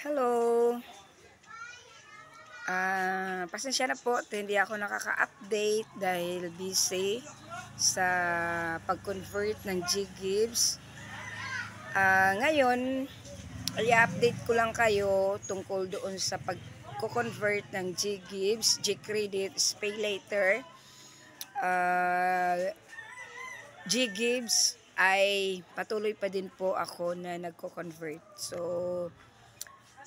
Hello. Pasensya na po at hindi ako nakaka-update dahil busy sa pag-convert ng Ggives. Ngayon, i-update ko lang kayo tungkol doon sa pag-convert ng Ggives, Gcredit, Pay Later. Ggives ay patuloy pa din po ako na nagko-convert. So,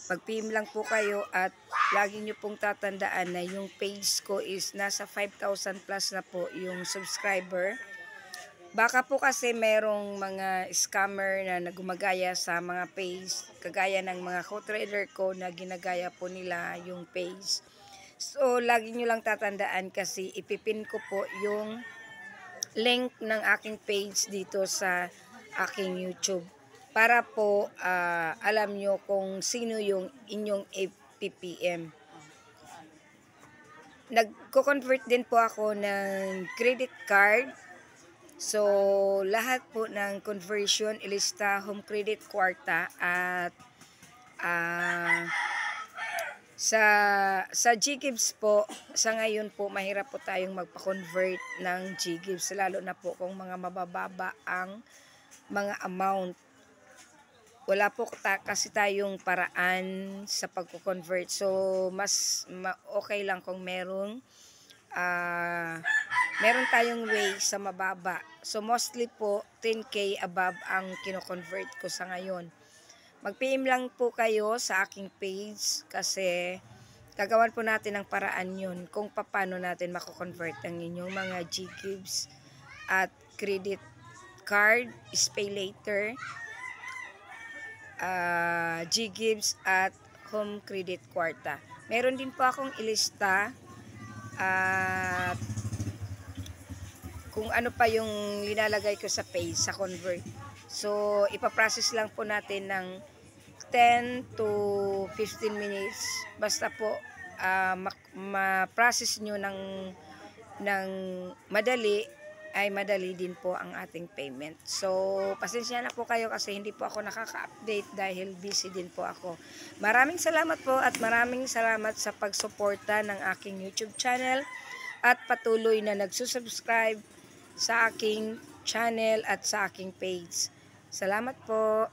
mag-PM lang po kayo at lagi nyo pong tatandaan na yung page ko is nasa 5,000 plus na po yung subscriber. Baka po kasi merong mga scammer na nagumagaya sa mga page, kagaya ng mga co-trader ko na ginagaya po nila yung page. So, lagi nyo lang tatandaan kasi ipipin ko po yung link ng aking page dito sa aking YouTube para po alam nyo kung sino yung inyong APPM. Nagko-convert din po ako ng credit card. So, lahat po ng conversion, ilista, home credit, kwarta at sa Ggives po, sa ngayon po, mahirap po tayong magpa-convert ng Ggives, lalo na po kung mga mabababa ang mga amount. Wala po kasi tayong paraan sa pagko-convert. So, mas okay lang kung meron tayong way sa mababa. So, mostly po, 10K above ang kino-convert ko sa ngayon. Mag-PM lang po kayo sa aking page kasi gagawan po natin ng paraan yun kung paano natin mako-convert ang inyong mga Ggives at credit card, Pay Later, Ggives at home credit kwarta. Meron din po akong ilista at kung ano pa yung linalagay ko sa page sa convert. So, ipaprocess lang po natin ng 10 to 15 minutes. Basta po ma-process nyo ng madali, ay madali din po ang ating payment. So, pasensya na po kayo kasi hindi po ako nakaka-update dahil busy din po ako. Maraming salamat po at maraming salamat sa pagsuporta ng aking YouTube channel at patuloy na nagsusubscribe sa aking channel at sa aking page. Salamat po.